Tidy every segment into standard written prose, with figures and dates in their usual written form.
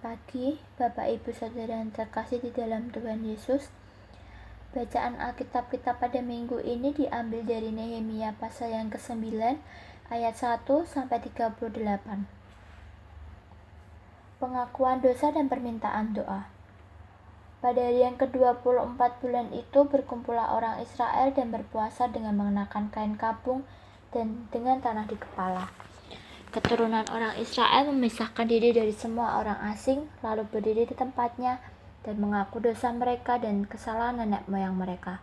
pagi, Bapak Ibu Saudara yang terkasih di dalam Tuhan Yesus. Bacaan Alkitab kita pada minggu ini diambil dari Nehemia pasal yang ke-9 ayat 1 sampai 38. Pengakuan dosa dan permintaan doa. Pada hari yang ke-24 bulan itu berkumpullah orang Israel dan berpuasa dengan mengenakan kain kapung dan dengan tanah di kepala. Keturunan orang Israel memisahkan diri dari semua orang asing, lalu berdiri di tempatnya dan mengaku dosa mereka dan kesalahan nenek moyang mereka.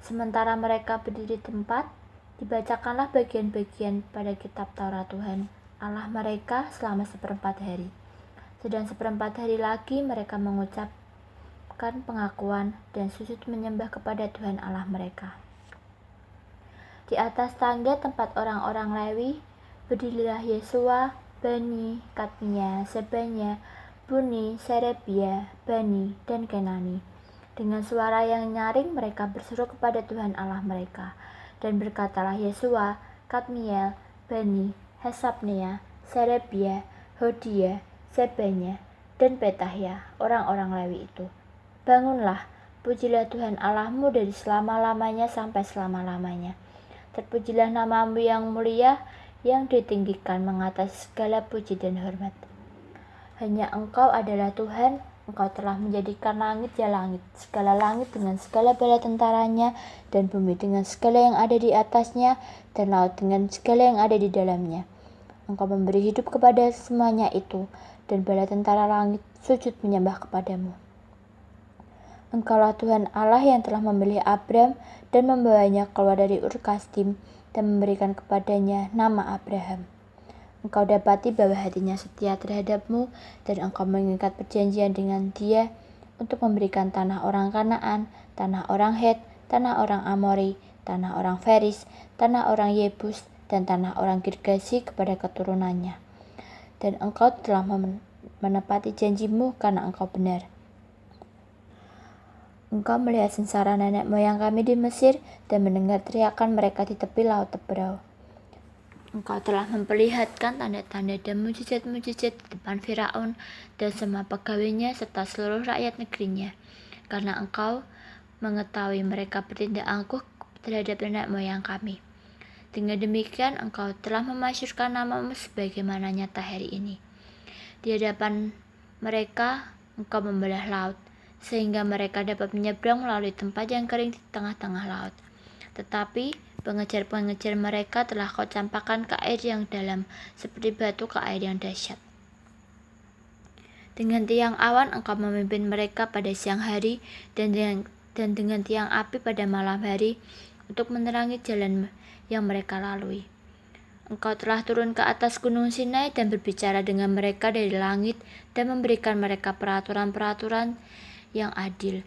Sementara mereka berdiri di tempat, dibacakanlah bagian-bagian pada kitab Taurat Tuhan Allah mereka selama 1/4 hari. Sedang 1/4 hari lagi mereka mengucapkan pengakuan dan sujud menyembah kepada Tuhan Allah mereka. Di atas tangga tempat orang-orang Lewi, berdirilah Yesua, Bani, Kadmia, Sebanya, Buni, Serebia, Bani, dan Kenani. Dengan suara yang nyaring mereka berseru kepada Tuhan Allah mereka. Dan berkatalah Yesua, Kadmiel, Bani, Hesabnia, Serebia, Hodia, Sebanya, dan Petahya, orang-orang Lewi itu. Bangunlah, pujilah Tuhan Allahmu dari selama-lamanya sampai selama-lamanya. Terpujilah namamu yang mulia, yang ditinggikan mengatasi segala puji dan hormat. Hanya Engkau adalah Tuhan, Engkau telah menjadikan langit ya langit, segala langit dengan segala bala tentaranya, dan bumi dengan segala yang ada di atasnya, dan laut dengan segala yang ada di dalamnya. Engkau memberi hidup kepada semuanya itu, dan bala tentara langit sujud menyembah kepadamu. Engkaulah Tuhan Allah yang telah memilih Abram dan membawanya keluar dari Ur Kasdim dan memberikan kepadanya nama Abraham. Engkau dapati bahwa hatinya setia terhadapmu dan engkau mengikat perjanjian dengan dia untuk memberikan tanah orang Kanaan, tanah orang Het, tanah orang Amori, tanah orang Feris, tanah orang Yebus, dan tanah orang Girgasi kepada keturunannya. Dan engkau telah menepati janjimu karena engkau benar. Engkau melihat sengsara nenek moyang kami di Mesir dan mendengar teriakan mereka di tepi laut Teberau. Engkau telah memperlihatkan tanda-tanda dan mujizat-mujizat di depan Firaun dan semua pegawainya serta seluruh rakyat negerinya, karena engkau mengetahui mereka bertindak angkuh terhadap nenek moyang kami. Dengan demikian engkau telah memasyurkan namamu sebagaimana nyata hari ini. Di hadapan mereka engkau membelah laut, sehingga mereka dapat menyeberang melalui tempat yang kering di tengah-tengah laut. Tetapi pengejar-pengejar mereka telah kau campakkan ke air yang dalam, seperti batu ke air yang dahsyat. Dengan tiang awan engkau memimpin mereka pada siang hari, dan dengan tiang api pada malam hari, untuk menerangi jalan yang mereka lalui. Engkau telah turun ke atas gunung Sinai dan berbicara dengan mereka dari langit, dan memberikan mereka peraturan-peraturan yang adil,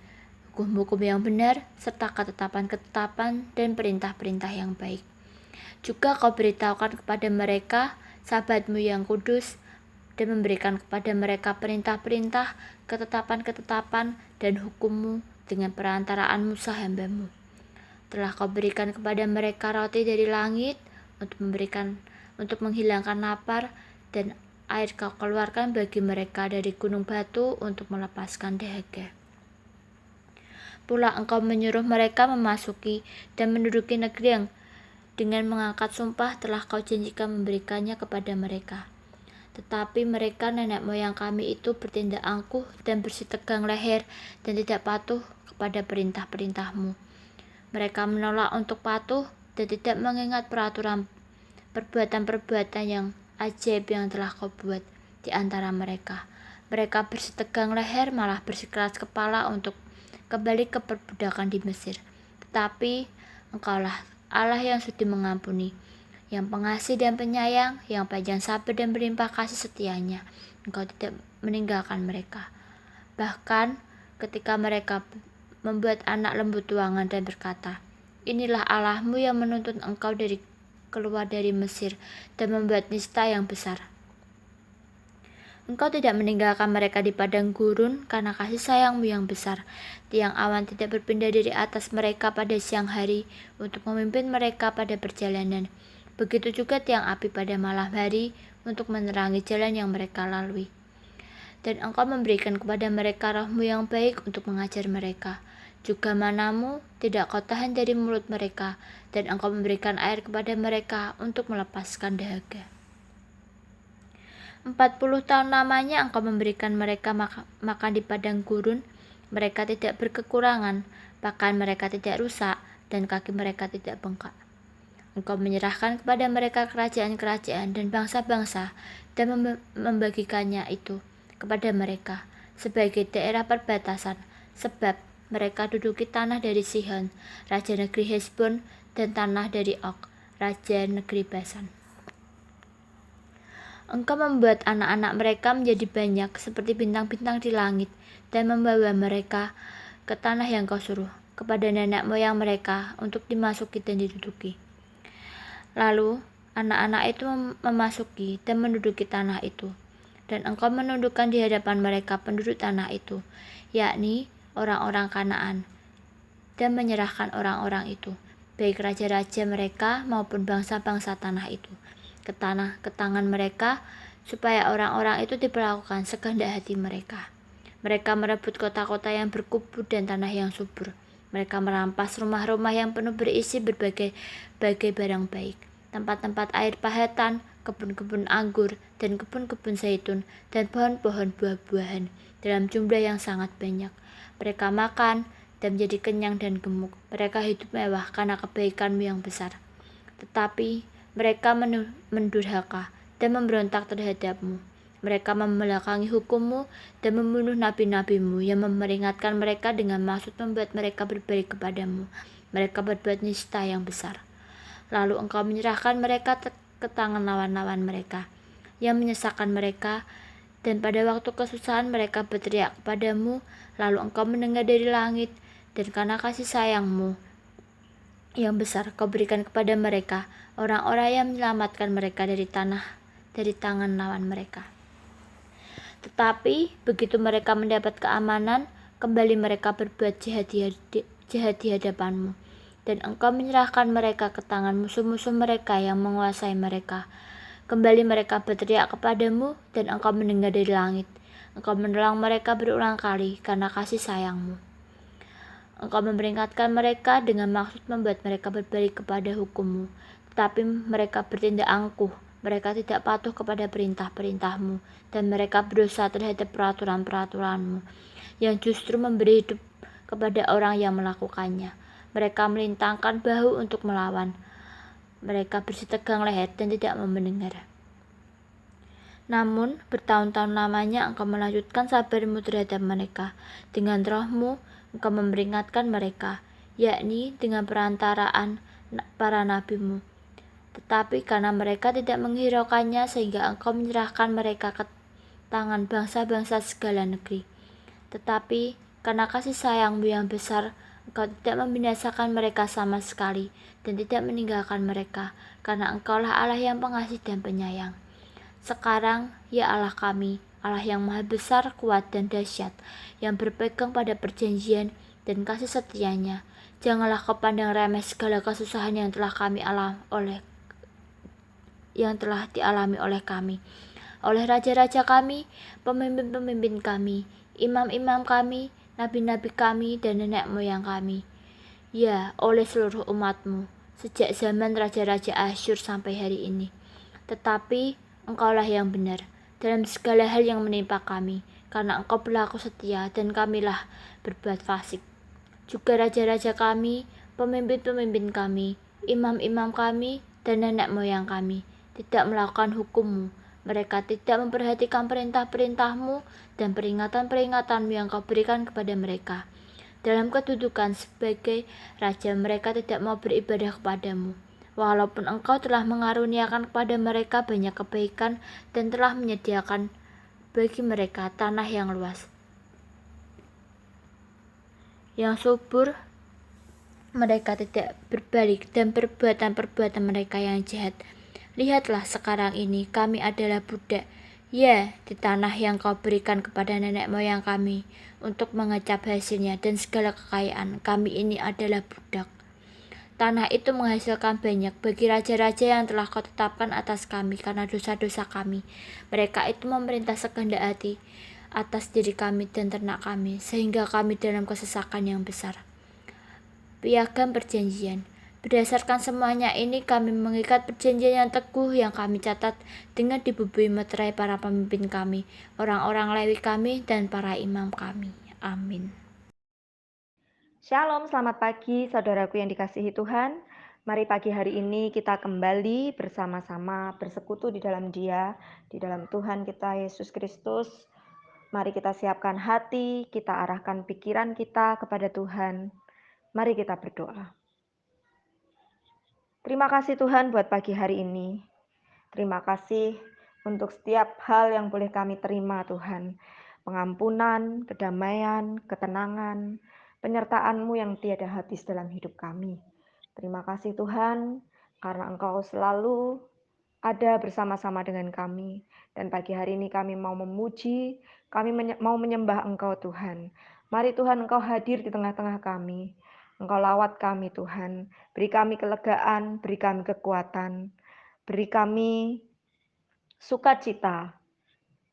hukum-hukum yang benar, serta ketetapan-ketetapan dan perintah-perintah yang baik. Juga kau beritahukan kepada mereka sabatmu yang kudus, dan memberikan kepada mereka perintah-perintah, ketetapan-ketetapan, dan hukummu dengan perantaraan Musa hambamu. Telah kau berikan kepada mereka roti dari langit untuk menghilangkan lapar, dan air kau keluarkan bagi mereka dari gunung batu untuk melepaskan dahaga. Pula engkau menyuruh mereka memasuki dan menduduki negeri yang dengan mengangkat sumpah telah kau janjikan memberikannya kepada mereka. Tetapi mereka nenek moyang kami itu bertindak angkuh dan bersitegang leher dan tidak patuh kepada perintah-perintahmu. Mereka menolak untuk patuh dan tidak mengingat perbuatan-perbuatan yang ajaib yang telah kau buat di antara mereka. Mereka bersitegang leher, malah bersikeras kepala untuk kembali ke perbudakan di Mesir. Tetapi engkaulah Allah yang sudi mengampuni, yang pengasih dan penyayang, yang panjang sabar dan berlimpah kasih setianya. Engkau tidak meninggalkan mereka. Bahkan ketika mereka membuat anak lembu tuangan dan berkata, inilah Allahmu yang menuntun engkau keluar dari Mesir dan membuat nista yang besar. Engkau tidak meninggalkan mereka di padang gurun karena kasih sayangmu yang besar. Tiang awan tidak berpindah dari atas mereka pada siang hari untuk memimpin mereka pada perjalanan. Begitu juga tiang api pada malam hari untuk menerangi jalan yang mereka lalui. dan Engkau memberikan kepada mereka roh-Mu yang baik untuk mengajar mereka. Juga manamu tidak Kau tahan dari mulut mereka, dan Engkau memberikan air kepada mereka untuk melepaskan dahaga. 40 tahun lamanya Engkau memberikan mereka makan di padang gurun. Mereka tidak berkekurangan, pakaian mereka tidak rusak, dan kaki mereka tidak bengkak. Engkau menyerahkan kepada mereka kerajaan-kerajaan dan bangsa-bangsa, dan membagikannya itu kepada mereka sebagai daerah perbatasan, sebab mereka duduki tanah dari Sihon, raja negeri Hesbon, dan tanah dari Og, raja negeri Basan. Engkau membuat anak-anak mereka menjadi banyak seperti bintang-bintang di langit, dan membawa mereka ke tanah yang Kau suruh kepada nenek moyang mereka untuk dimasuki dan diduduki. Lalu anak-anak itu memasuki dan menduduki tanah itu, dan Engkau menundukkan di hadapan mereka penduduk tanah itu, yakni orang-orang Kanaan, dan menyerahkan orang-orang itu, baik raja-raja mereka maupun bangsa-bangsa tanah itu, ke tangan mereka, supaya orang-orang itu diperlakukan sekehendak hati mereka. Mereka merebut kota-kota yang berkubu dan tanah yang subur. Mereka merampas rumah-rumah yang penuh berisi berbagai barang baik, tempat-tempat air pahatan, kebun-kebun anggur, dan kebun-kebun zaitun, dan pohon-pohon buah-buahan dalam jumlah yang sangat banyak. Mereka makan dan menjadi kenyang dan gemuk. Mereka hidup mewah karena kebaikan-Mu yang besar. Tetapi mereka mendurhaka dan memberontak terhadap-Mu. Mereka membelakangi hukum-Mu dan membunuh nabi-nabi-Mu yang memperingatkan mereka dengan maksud membuat mereka berbalik kepada-Mu. Mereka berbuat nista yang besar. Lalu Engkau menyerahkan mereka ke tangan lawan-lawan mereka yang menyesakkan mereka, dan pada waktu kesusahan mereka berteriak kepada-Mu. Lalu Engkau mendengar dari langit, dan karena kasih sayang-Mu yang besar Kau berikan kepada mereka orang-orang yang menyelamatkan mereka dari tangan lawan mereka. Tetapi begitu mereka mendapat keamanan, kembali mereka berbuat jahat di hadapan-Mu, dan Engkau menyerahkan mereka ke tangan musuh-musuh mereka yang menguasai mereka. Kembali mereka berteriak kepada-Mu, dan Engkau mendengar dari langit. Engkau menolong mereka berulang kali karena kasih sayang-Mu. Engkau memperingatkan mereka dengan maksud membuat mereka berbalik kepada hukum-Mu, tetapi mereka bertindak angkuh. Mereka tidak patuh kepada perintah-perintah-Mu, dan mereka berdosa terhadap peraturan-peraturan-Mu, yang justru memberi hidup kepada orang yang melakukannya. Mereka melintangkan bahu untuk melawan. Mereka bersitegang leher dan tidak mau mendengar. Namun bertahun-tahun lamanya Engkau melanjutkan sabar-Mu terhadap mereka. Dengan roh-Mu Engkau memperingatkan mereka, yakni dengan perantaraan para nabi-Mu. Tetapi karena mereka tidak menghiraukannya, sehingga Engkau menyerahkan mereka ke tangan bangsa-bangsa segala negeri. Tetapi karena kasih sayang-Mu yang besar, Engkau tidak membinasakan mereka sama sekali, dan tidak meninggalkan mereka, karena Engkaulah Allah yang pengasih dan penyayang. Sekarang, ya Allah kami, Allah yang maha besar, kuat, dan dahsyat, yang berpegang pada perjanjian dan kasih setia-Nya, janganlah Kau pandang remeh segala kesusahan yang telah dialami oleh kami, oleh raja-raja kami, pemimpin-pemimpin kami, imam-imam kami, nabi-nabi kami, dan nenek moyang kami. Ya, oleh seluruh umat-Mu, sejak zaman raja-raja Asyur sampai hari ini. Tetapi Engkaulah yang benar dalam segala hal yang menimpa kami, karena Engkau berlaku setia dan kamilah berbuat fasik. Juga raja-raja kami, pemimpin-pemimpin kami, imam-imam kami, dan nenek moyang kami tidak melakukan hukum-Mu. Mereka tidak memperhatikan perintah-perintah-Mu dan peringatan-peringatan-Mu yang Kau berikan kepada mereka. Dalam kedudukan sebagai raja, mereka tidak mau beribadah kepada-Mu. Walaupun Engkau telah mengaruniakan kepada mereka banyak kebaikan dan telah menyediakan bagi mereka tanah yang luas, yang subur, mereka tidak berbalik dan perbuatan-perbuatan mereka yang jahat. Lihatlah sekarang ini kami adalah budak, ya, di tanah yang Kau berikan kepada nenek moyang kami untuk mengecap hasilnya, dan segala kekayaan kami ini adalah budak. Tanah itu menghasilkan banyak bagi raja-raja yang telah Kau tetapkan atas kami karena dosa-dosa kami. Mereka itu memerintah sekehendak hati atas diri kami dan ternak kami, sehingga kami dalam kesesakan yang besar. Piagam perjanjian. Berdasarkan semuanya ini, kami mengikat perjanjian yang teguh yang kami catat dengan dibubui meterai para pemimpin kami, orang-orang Lewi kami, dan para imam kami. Amin. Shalom, selamat pagi saudaraku yang dikasihi Tuhan. Mari pagi hari ini kita kembali bersama-sama bersekutu di dalam Dia, di dalam Tuhan kita Yesus Kristus. Mari kita siapkan hati, kita arahkan pikiran kita kepada Tuhan. Mari kita berdoa. Terima kasih Tuhan buat pagi hari ini. Terima kasih untuk setiap hal yang boleh kami terima Tuhan. Pengampunan, kedamaian, ketenangan, penyertaan-Mu yang tiada habis dalam hidup kami. Terima kasih Tuhan, karena Engkau selalu ada bersama-sama dengan kami. Dan pagi hari ini kami mau memuji, kami mau menyembah Engkau Tuhan. Mari Tuhan Engkau hadir di tengah-tengah kami. Engkau lawat kami Tuhan, beri kami kelegaan, beri kami kekuatan, beri kami sukacita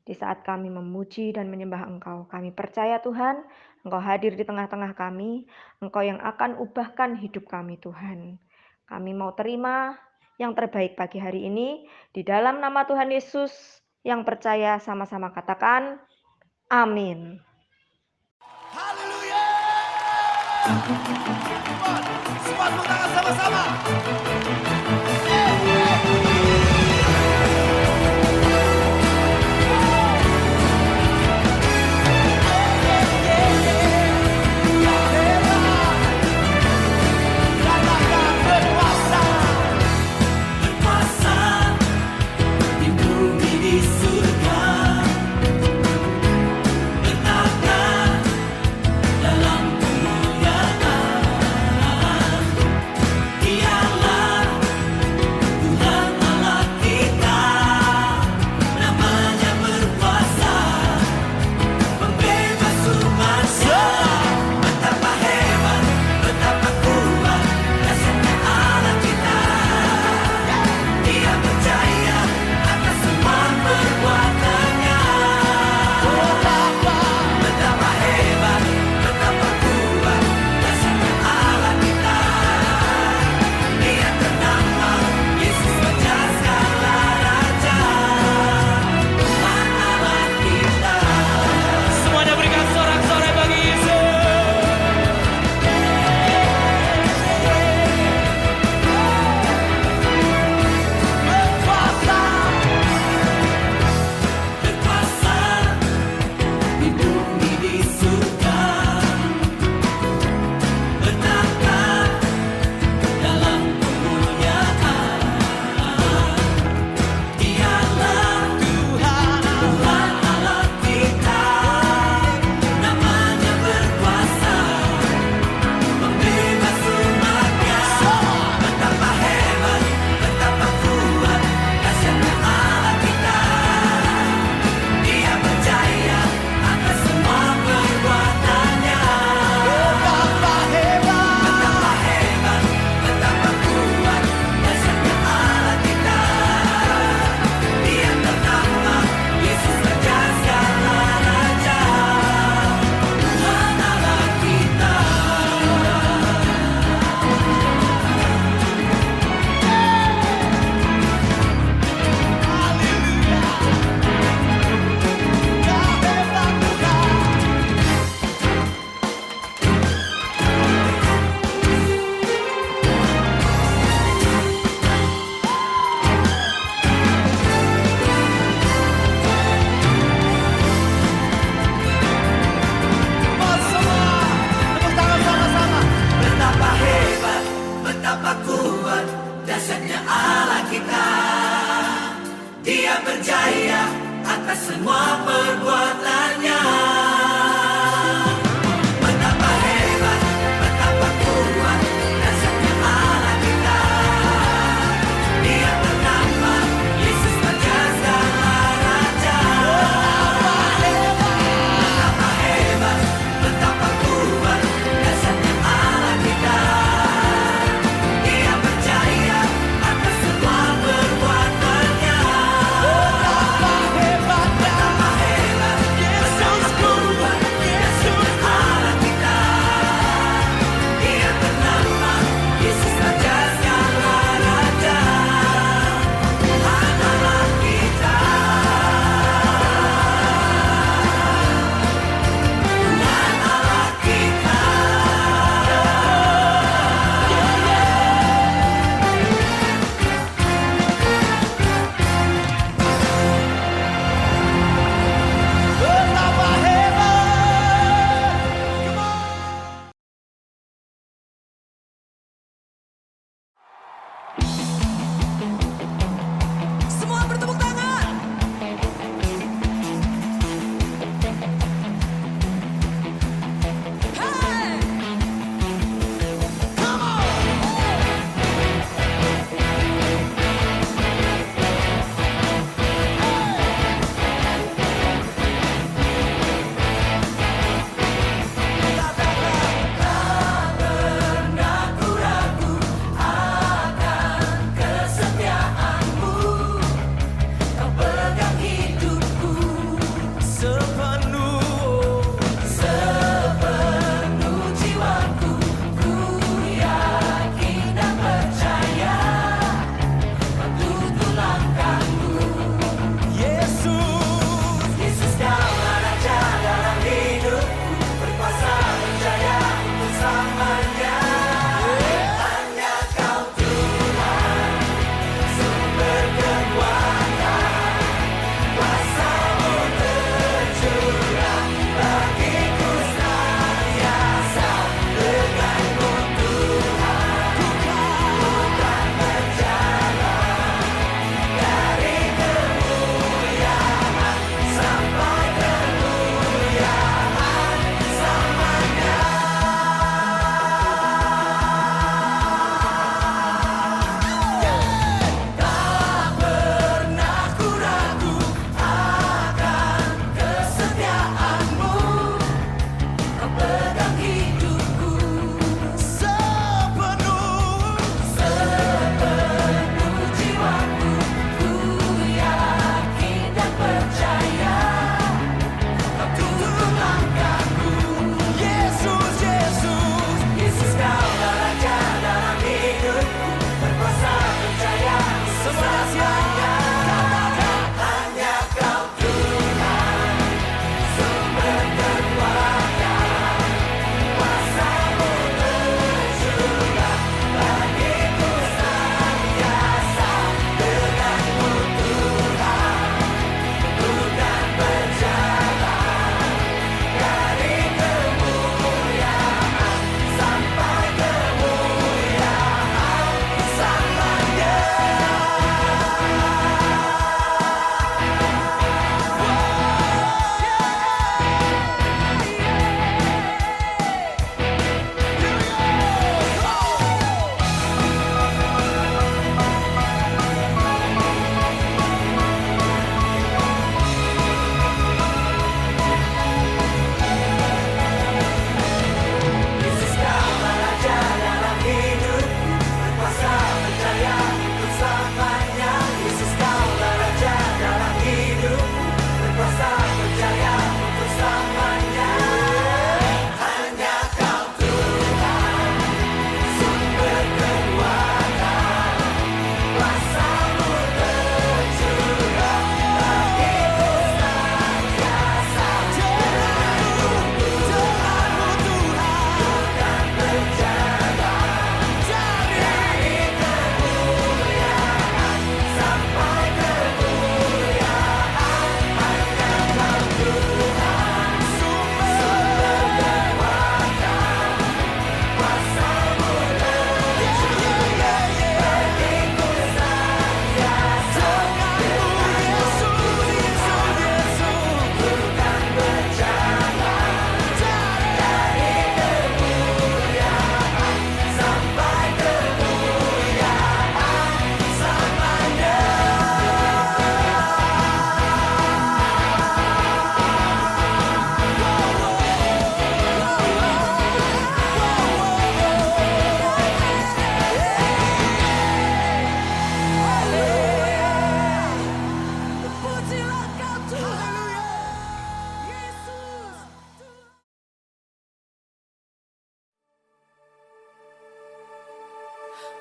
di saat kami memuji dan menyembah Engkau. Kami percaya Tuhan, Engkau hadir di tengah-tengah kami, Engkau yang akan ubahkan hidup kami Tuhan. Kami mau terima yang terbaik pagi hari ini, di dalam nama Tuhan Yesus yang percaya sama-sama katakan, amin. Haleluya! Semua tepuk tangan sama-sama. Dialah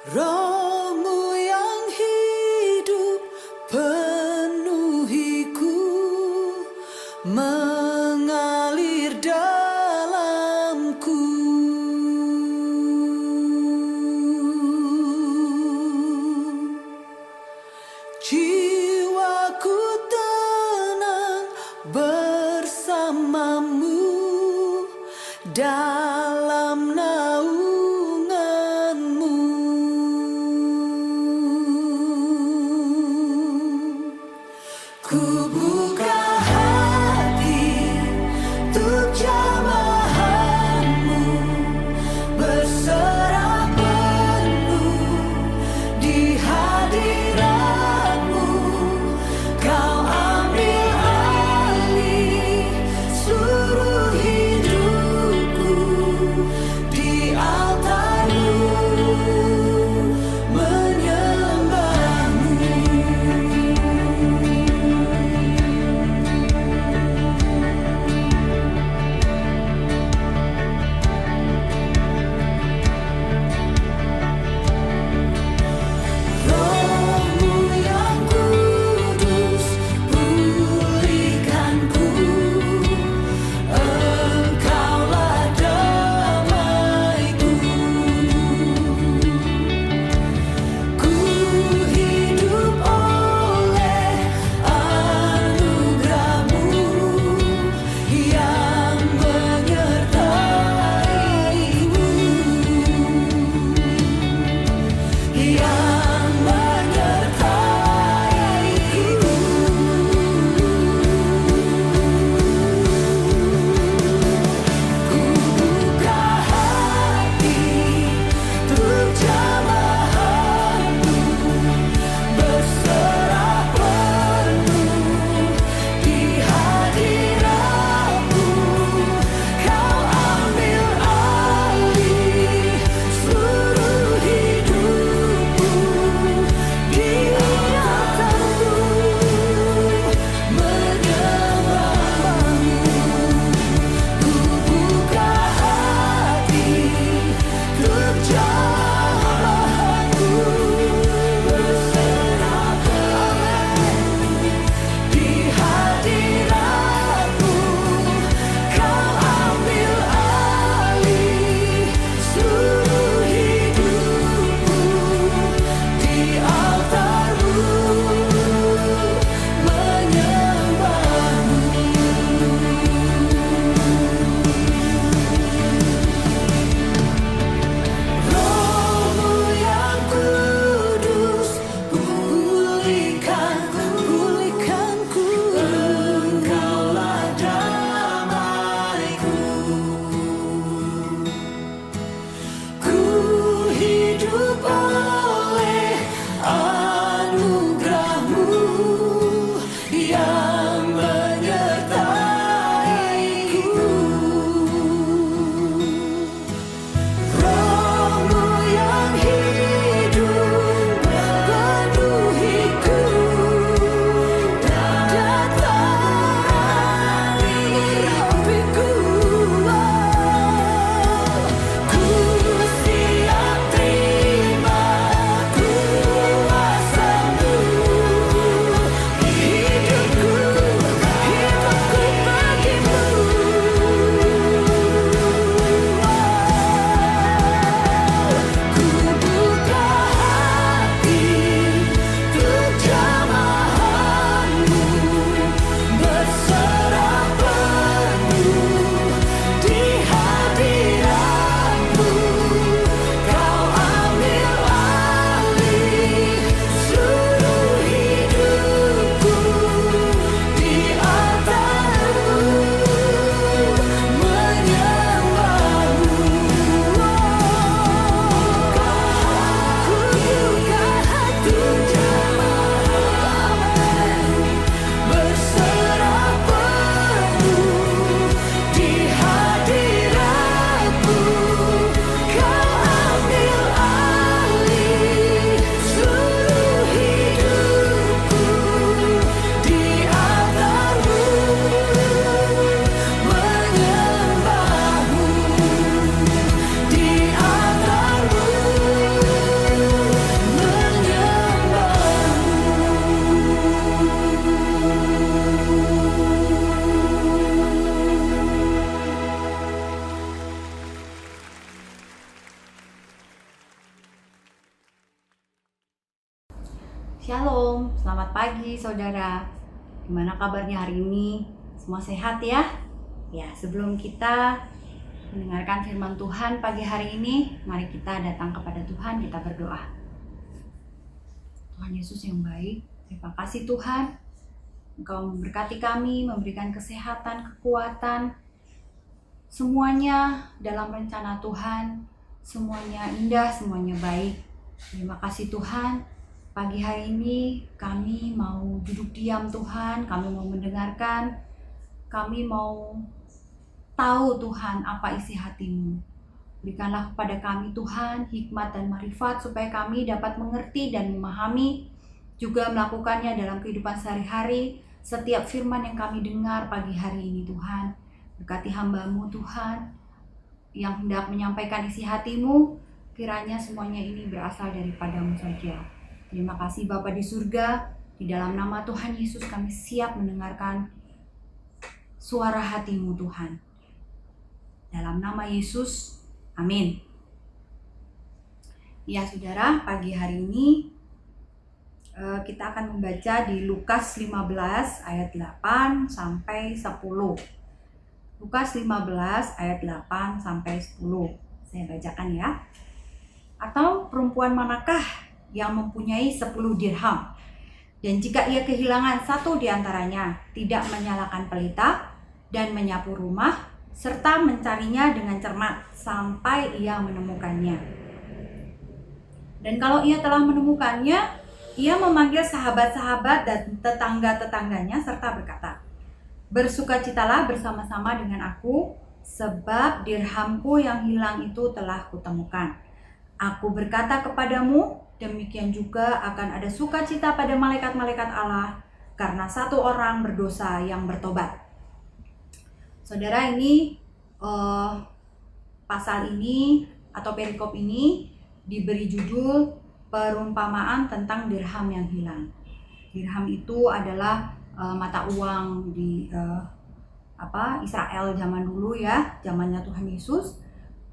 Roh-Mu yang hidup penuhiku, mengalir dalamku. Jiwaku tenang bersamamu dalam naungan-Mu. Ku buka hati untuk jamahan-Mu, berserah penuh di hadirat-Mu. Kau ambil alih seluruh hidupku, di Shalom, selamat pagi saudara. Gimana kabarnya hari ini? Semua sehat ya? Ya, sebelum kita mendengarkan firman Tuhan pagi hari ini, mari kita datang kepada Tuhan, kita berdoa. Tuhan Yesus yang baik, terima kasih Tuhan. Engkau memberkati kami, memberikan kesehatan, kekuatan, semuanya dalam rencana Tuhan, semuanya indah, semuanya baik. Terima kasih Tuhan. Pagi hari ini kami mau duduk diam Tuhan, kami mau mendengarkan, kami mau tahu Tuhan apa isi hati-Mu. Berikanlah kepada kami Tuhan hikmat dan marifat supaya kami dapat mengerti dan memahami, juga melakukannya dalam kehidupan sehari-hari, setiap firman yang kami dengar pagi hari ini Tuhan. Berkati hamba-Mu Tuhan yang hendak menyampaikan isi hati-Mu, kiranya semuanya ini berasal daripada-Mu saja. Terima kasih Bapa di surga, di dalam nama Tuhan Yesus kami siap mendengarkan suara hati-Mu Tuhan. Dalam nama Yesus, amin. Ya saudara, pagi hari ini kita akan membaca di Lukas 15 ayat 8 sampai 10. Lukas 15 ayat 8 sampai 10. Saya bacakan ya. Atau perempuan manakah yang mempunyai 10 dirham, dan jika ia kehilangan satu di antaranya, tidak menyalakan pelita dan menyapu rumah, serta mencarinya dengan cermat sampai ia menemukannya. Dan kalau ia telah menemukannya, ia memanggil sahabat-sahabat dan tetangga-tetangganya serta berkata, "Bersukacitalah bersama-sama dengan aku, sebab dirhamku yang hilang itu telah kutemukan. Aku berkata kepadamu, demikian juga akan ada sukacita pada malaikat-malaikat Allah karena satu orang berdosa yang bertobat." Saudara, ini pasal ini atau perikop ini diberi judul perumpamaan tentang dirham yang hilang. Dirham itu adalah mata uang di Israel zaman dulu ya, zamannya Tuhan Yesus.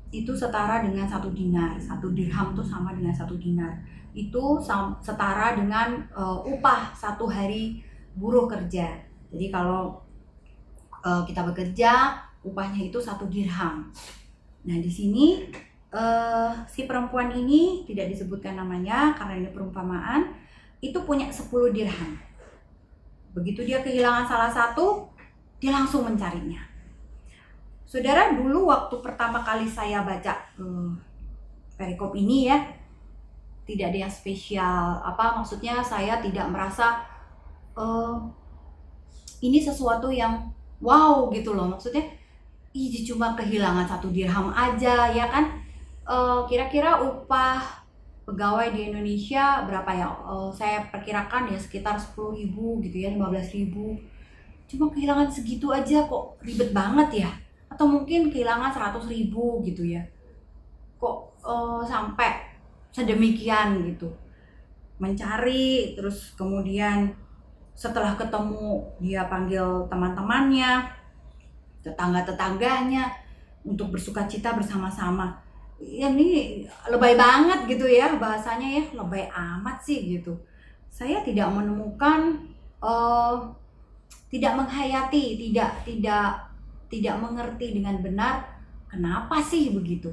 Itu setara dengan 1 dinar. 1 dirham itu sama dengan 1 dinar. Itu setara dengan upah 1 hari buruh kerja. Jadi kalau kita bekerja, upahnya itu 1 dirham. Nah, di sini si perempuan ini tidak disebutkan namanya karena ini perumpamaan, itu punya 10 dirham. Begitu dia kehilangan salah satu, dia langsung mencarinya. Saudara, dulu waktu pertama kali saya baca perikop ini ya, tidak ada yang spesial. Maksudnya saya tidak merasa ini sesuatu yang wow gitu loh. Maksudnya, cuma kehilangan 1 dirham aja ya kan. Kira-kira upah pegawai di Indonesia berapa ya? Saya perkirakan ya sekitar 10.000 gitu ya, 15.000. Cuma kehilangan segitu aja kok ribet banget ya. Atau mungkin kehilangan 100.000 gitu ya. Kok sampai sedemikian gitu. Mencari, terus kemudian setelah ketemu dia panggil teman-temannya, tetangga-tetangganya untuk bersukacita bersama-sama. Ya ini lebay banget gitu ya bahasanya ya, lebay amat sih gitu. Saya tidak menemukan, tidak menghayati, tidak mengerti dengan benar kenapa sih begitu.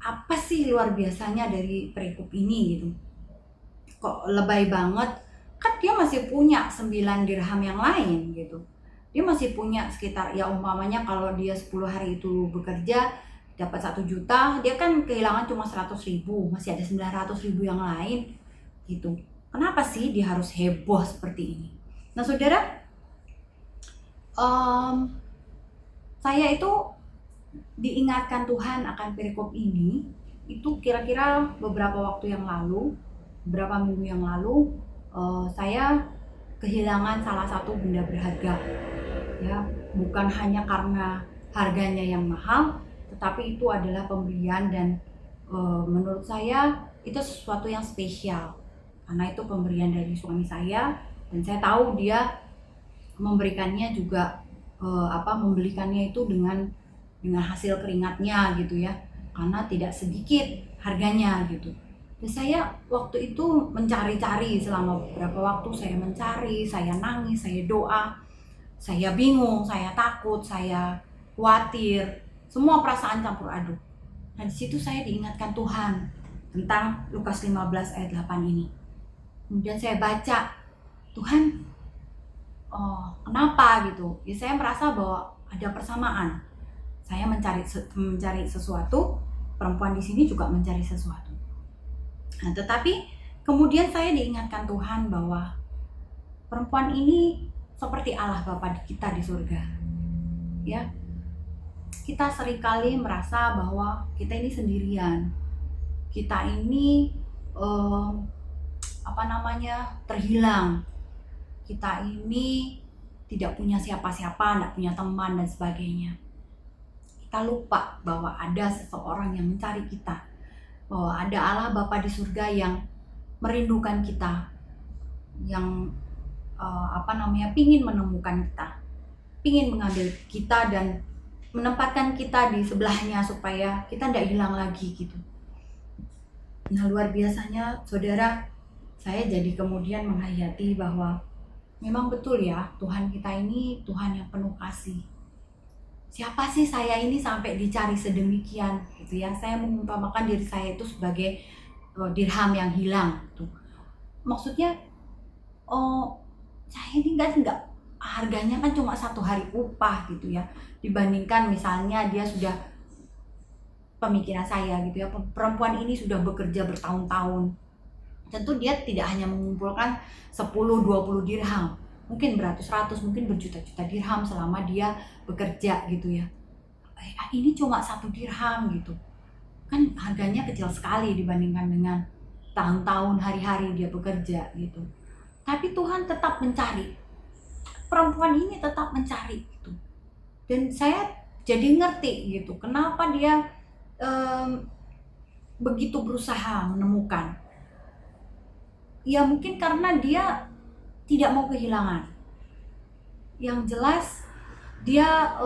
Apa sih luar biasanya dari perikop ini gitu. Kok lebay banget, kan dia masih punya 9 dirham yang lain gitu. Dia masih punya sekitar, ya umpamanya kalau dia 10 hari itu bekerja dapat 1 juta, dia kan kehilangan cuma 100.000, masih ada 900.000 yang lain gitu. Kenapa sih dia harus heboh seperti ini? Nah saudara, saya itu diingatkan Tuhan akan perikop ini itu kira-kira beberapa waktu yang lalu, beberapa minggu yang lalu, saya kehilangan salah satu benda berharga ya, bukan hanya karena harganya yang mahal, tetapi itu adalah pemberian dan menurut saya itu sesuatu yang spesial karena itu pemberian dari suami saya dan saya tahu dia memberikannya juga membelikannya itu dengan hasil keringatnya gitu ya, karena tidak sedikit harganya gitu. Dan saya waktu itu mencari-cari, selama beberapa waktu saya mencari, saya nangis, saya doa, saya bingung, saya takut, saya khawatir, semua perasaan campur aduk. Nah di situ saya diingatkan Tuhan tentang Lukas 15 ayat 8 ini. Kemudian saya baca, Tuhan, oh kenapa gitu? Ya saya merasa bahwa ada persamaan. Saya mencari sesuatu, perempuan di sini juga mencari sesuatu. Nah, tetapi kemudian saya diingatkan Tuhan bahwa perempuan ini seperti Allah Bapa kita di surga. Ya. Kita seringkali merasa bahwa kita ini sendirian. Kita ini terhilang. Kita ini tidak punya siapa-siapa, tidak punya teman dan sebagainya. Kita lupa bahwa ada seseorang yang mencari kita, bahwa ada Allah Bapa di surga yang merindukan kita, yang pingin menemukan kita, pingin mengambil kita dan menempatkan kita di sebelahnya supaya kita tidak hilang lagi gitu. Nah luar biasanya saudara, saya jadi kemudian menghayati bahwa memang betul ya, Tuhan kita ini Tuhan yang penuh kasih. Siapa sih saya ini sampai dicari sedemikian gitu ya. Saya mengumpamakan diri saya itu sebagai dirham yang hilang gitu. Maksudnya saya ini enggak harganya kan cuma 1 hari upah gitu ya, dibandingkan misalnya dia sudah, pemikiran saya gitu ya, perempuan ini sudah bekerja bertahun-tahun. Tentu dia tidak hanya mengumpulkan 10-20 dirham, mungkin beratus-ratus, mungkin berjuta-juta dirham selama dia bekerja gitu ya. Ini cuma 1 dirham gitu, kan harganya kecil sekali dibandingkan dengan tahun-tahun hari-hari dia bekerja gitu. Tapi Tuhan tetap mencari, perempuan ini tetap mencari gitu. Dan saya jadi ngerti gitu, kenapa dia begitu berusaha menemukan. Ya mungkin karena dia tidak mau kehilangan. Yang jelas dia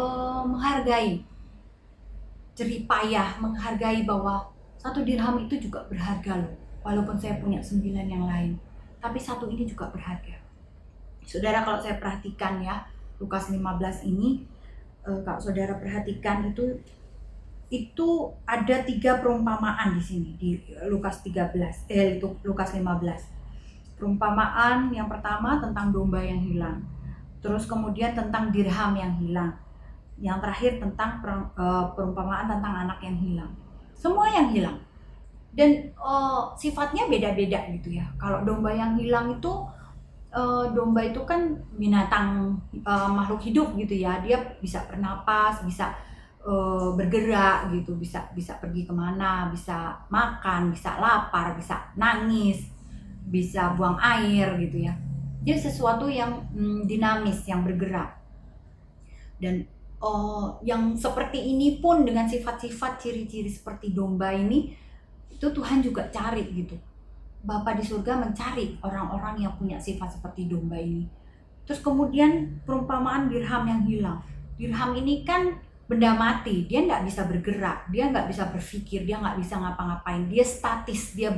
menghargai jerih payah, menghargai bahwa 1 dirham itu juga berharga loh. Walaupun saya punya 9 yang lain, tapi 1 ini juga berharga. Saudara, kalau saya perhatikan ya, Lukas 15 ini, kalau saudara perhatikan itu ada 3 perumpamaan di sini di Lukas 15. Perumpamaan yang pertama tentang domba yang hilang, terus kemudian tentang dirham yang hilang, yang terakhir tentang perumpamaan tentang anak yang hilang. Semua yang hilang dan sifatnya beda-beda gitu ya. Kalau domba yang hilang itu, domba itu kan binatang makhluk hidup gitu ya, dia bisa bernapas, bisa bergerak gitu, bisa pergi kemana, bisa makan, bisa lapar, bisa nangis, bisa buang air gitu ya. Dia sesuatu yang dinamis, yang bergerak. Dan yang seperti ini pun dengan sifat-sifat ciri-ciri seperti domba ini, itu Tuhan juga cari gitu. Bapa di surga mencari orang-orang yang punya sifat seperti domba ini. Terus kemudian perumpamaan dirham yang hilang. Dirham ini kan benda mati, dia nggak bisa bergerak, dia nggak bisa berpikir, dia nggak bisa ngapa-ngapain, dia statis, dia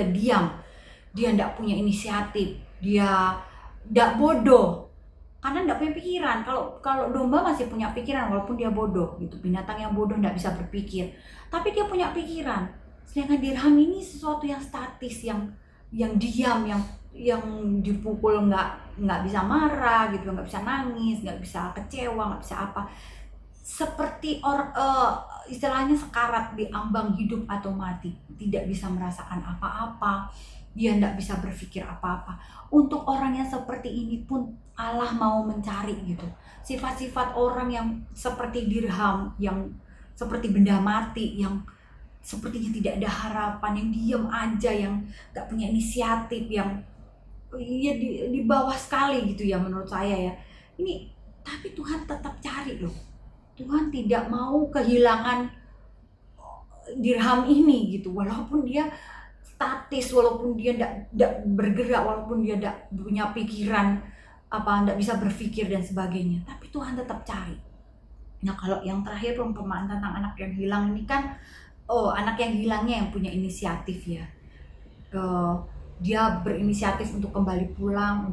diam, dia nggak punya inisiatif, dia nggak bodoh, karena nggak punya pikiran. Kalau domba masih punya pikiran walaupun dia bodoh gitu. Binatang yang bodoh nggak bisa berpikir, tapi dia punya pikiran. Sedangkan dirham ini sesuatu yang statis, yang diam, yang dipukul nggak bisa marah gitu, nggak bisa nangis, nggak bisa kecewa, nggak bisa apa. Seperti istilahnya sekarat di ambang hidup atau mati, tidak bisa merasakan apa-apa, dia tidak bisa berpikir apa-apa. Untuk orang yang seperti ini pun Allah mau mencari gitu. Sifat-sifat orang yang seperti dirham, yang seperti benda mati, yang sepertinya tidak ada harapan, yang diam aja, yang gak punya inisiatif, yang ya di bawah sekali gitu ya menurut saya ya. Ini tapi Tuhan tetap cari loh. Tuhan tidak mau kehilangan dirham ini gitu, walaupun dia statis, walaupun dia tidak bergerak, walaupun dia tidak punya pikiran, tidak bisa berpikir dan sebagainya, tapi Tuhan tetap cari. Nah kalau yang terakhir perumpamaan tentang anak yang hilang ini kan, anak yang hilangnya yang punya inisiatif ya. dia berinisiatif untuk kembali pulang,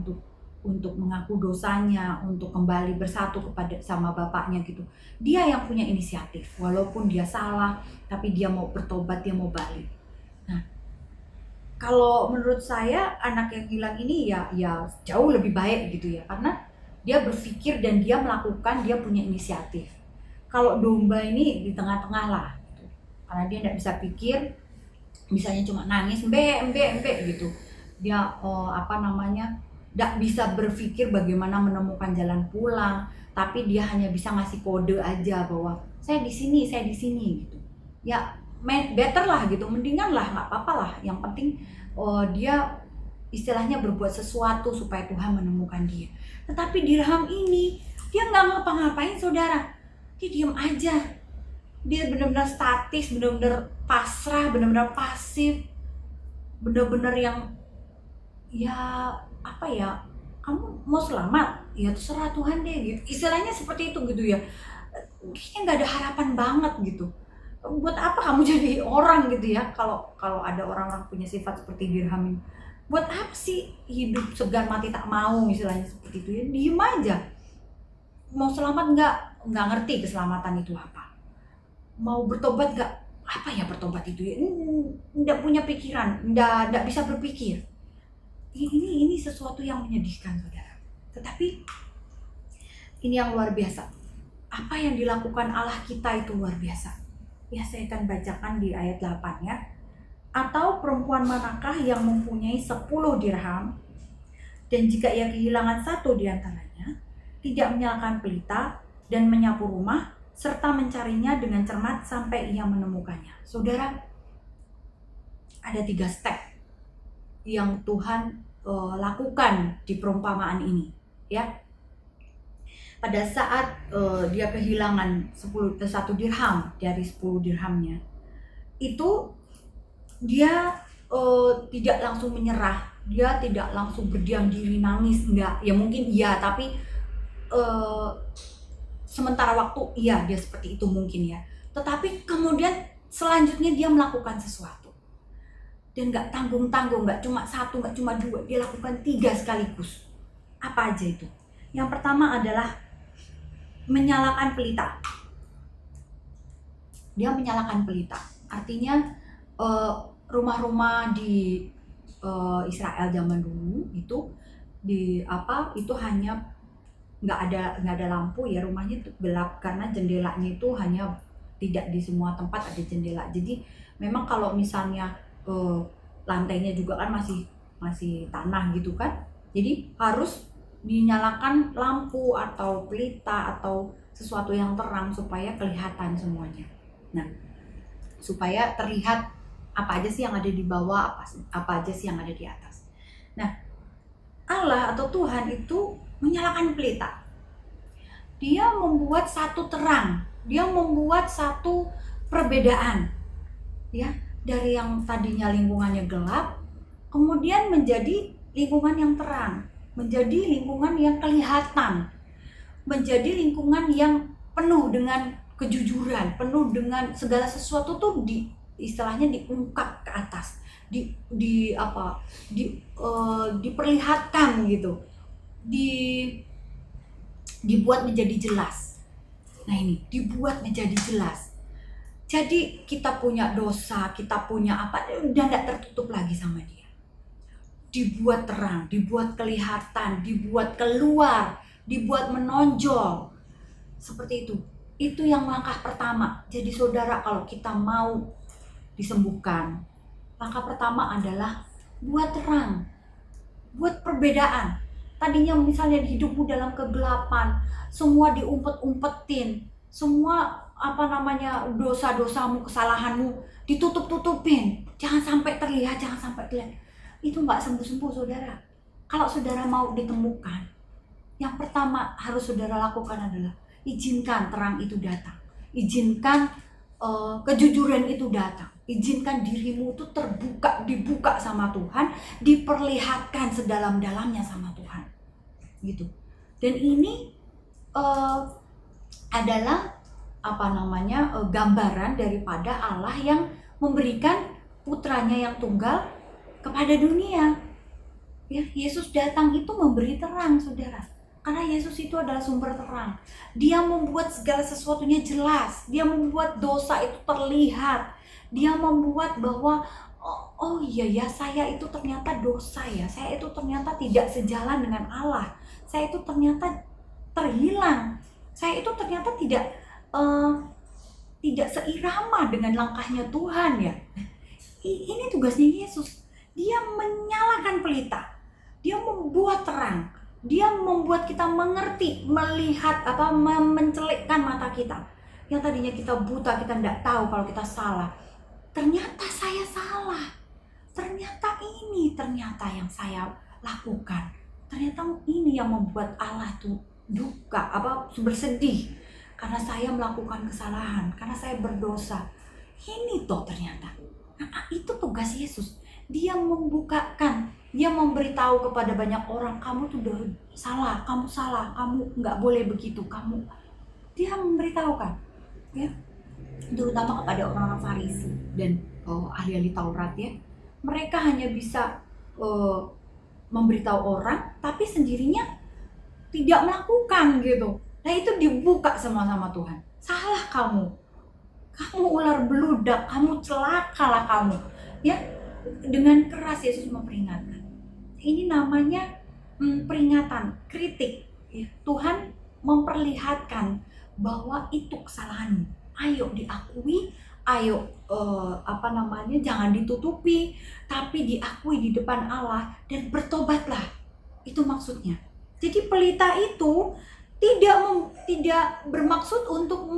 untuk mengaku dosanya, untuk kembali bersatu sama bapaknya gitu. Dia yang punya inisiatif, walaupun dia salah, tapi dia mau bertobat, dia mau balik. Nah, kalau menurut saya anak yang hilang ini ya jauh lebih baik gitu ya, karena dia berpikir dan dia melakukan, dia punya inisiatif. Kalau domba ini di tengah-tengah lah, gitu. Karena dia tidak bisa pikir, misalnya cuma nangis, embe gitu. Dia tidak bisa berpikir bagaimana menemukan jalan pulang, tapi dia hanya bisa ngasih kode aja bahwa saya di sini gitu. Ya better lah gitu, mendingan lah, nggak apa-apa lah. Yang penting dia istilahnya berbuat sesuatu supaya Tuhan menemukan dia. Tetapi dirham ini dia nggak ngapa-ngapain saudara, dia diam aja. Dia benar-benar statis, benar-benar pasrah, benar-benar pasif, benar-benar yang ya apa ya, kamu mau selamat ya terserah Tuhan deh gitu. Istilahnya seperti itu gitu ya. Kayaknya nggak ada harapan banget gitu. Buat apa kamu jadi orang gitu ya, kalau ada orang-orang punya sifat seperti dirham ini. Buat apa sih hidup segan mati tak mau, istilahnya seperti itu ya. Diem aja. Mau selamat nggak ngerti keselamatan itu apa. Mau bertobat nggak, apa ya bertobat itu ya, nggak punya pikiran, nggak bisa berpikir. Ini sesuatu yang menyedihkan saudara. Tetapi ini yang luar biasa. Apa yang dilakukan Allah kita itu luar biasa. Ya saya akan bacakan di ayat 8 ya. Atau perempuan manakah yang mempunyai 10 dirham, dan jika ia kehilangan 1 diantaranya, tidak menyalakan pelita dan menyapu rumah, serta mencarinya dengan cermat sampai ia menemukannya. Saudara, ada 3 step yang Tuhan lakukan di perumpamaan ini ya. Pada saat dia kehilangan 1 dirham dari 10 dirhamnya, itu dia tidak langsung menyerah, dia tidak langsung berdiam diri nangis, enggak. Ya mungkin iya, tapi sementara waktu iya dia seperti itu mungkin ya. Tetapi kemudian selanjutnya dia melakukan sesuatu. Dan nggak tanggung-tanggung, nggak cuma 1, nggak cuma 2, dia lakukan 3 sekaligus. Apa aja itu? Yang pertama adalah menyalakan pelita. Dia menyalakan pelita, artinya rumah-rumah di Israel zaman dulu itu itu hanya nggak ada lampu ya, rumahnya itu gelap karena jendelanya itu hanya tidak di semua tempat ada jendela. Jadi memang kalau misalnya lantainya juga kan masih tanah gitu kan, jadi harus dinyalakan lampu atau pelita atau sesuatu yang terang supaya kelihatan semuanya. Nah, supaya terlihat apa aja sih yang ada di bawah, apa aja sih yang ada di atas. Nah, Allah atau Tuhan itu menyalakan pelita. Dia membuat satu terang, dia membuat satu perbedaan, ya. Dari yang tadinya lingkungannya gelap, kemudian menjadi lingkungan yang terang, menjadi lingkungan yang kelihatan, menjadi lingkungan yang penuh dengan kejujuran, penuh dengan segala sesuatu tuh istilahnya diungkap ke atas, diperlihatkan gitu, dibuat menjadi jelas. Nah ini dibuat menjadi jelas. Jadi kita punya dosa, kita punya apa, udah gak tertutup lagi sama dia. Dibuat terang, dibuat kelihatan, dibuat keluar, dibuat menonjol. Seperti itu. Itu yang langkah pertama. Jadi saudara, kalau kita mau disembuhkan, langkah pertama adalah buat terang, buat perbedaan. Tadinya misalnya hidupmu dalam kegelapan, semua diumpet-umpetin, semua dosa-dosamu, kesalahanmu ditutup-tutupin, jangan sampai terlihat. Itu nggak sembuh-sembuh saudara. Kalau saudara mau ditemukan, yang pertama harus saudara lakukan adalah izinkan terang itu datang, izinkan kejujuran itu datang, izinkan dirimu itu dibuka sama Tuhan, diperlihatkan sedalam-dalamnya sama Tuhan, gitu. Dan ini adalah gambaran daripada Allah yang memberikan putranya yang tunggal kepada dunia. Ya, Yesus datang itu memberi terang, saudara. Karena Yesus itu adalah sumber terang. Dia membuat segala sesuatunya jelas. Dia membuat dosa itu terlihat. Dia membuat bahwa oh iya ya, saya itu ternyata dosa ya. Saya itu ternyata tidak sejalan dengan Allah. Saya itu ternyata terhilang. Saya itu ternyata tidak seirama dengan langkahnya Tuhan ya. Ini tugasnya Yesus. Dia menyalakan pelita. Dia membuat terang. Dia membuat kita mengerti, melihat mencelikkan mata kita. Yang tadinya kita buta, kita tidak tahu kalau kita salah. Ternyata saya salah. Ternyata yang saya lakukan. Ternyata ini yang membuat Allah tuh duka, bersedih. Karena saya melakukan kesalahan, karena saya berdosa. Ini toh ternyata. Nah, itu tugas Yesus. Dia membukakan, dia memberitahu kepada banyak orang, kamu tuh udah salah, kamu nggak boleh begitu, dia memberitahukan, ya, terutama kepada orang-orang Farisi dan ahli-ahli Taurat ya. Mereka hanya bisa memberitahu orang, tapi sendirinya tidak melakukan gitu. Nah itu dibuka semua sama Tuhan. Salah kamu ular beludak, kamu celakalah kamu, ya. Dengan keras Yesus memperingatkan. Ini namanya peringatan, kritik. Ya. Tuhan memperlihatkan bahwa itu kesalahanmu. Ayo diakui, ayo jangan ditutupi, tapi diakui di depan Allah dan bertobatlah. Itu maksudnya. Jadi pelita itu tidak bermaksud untuk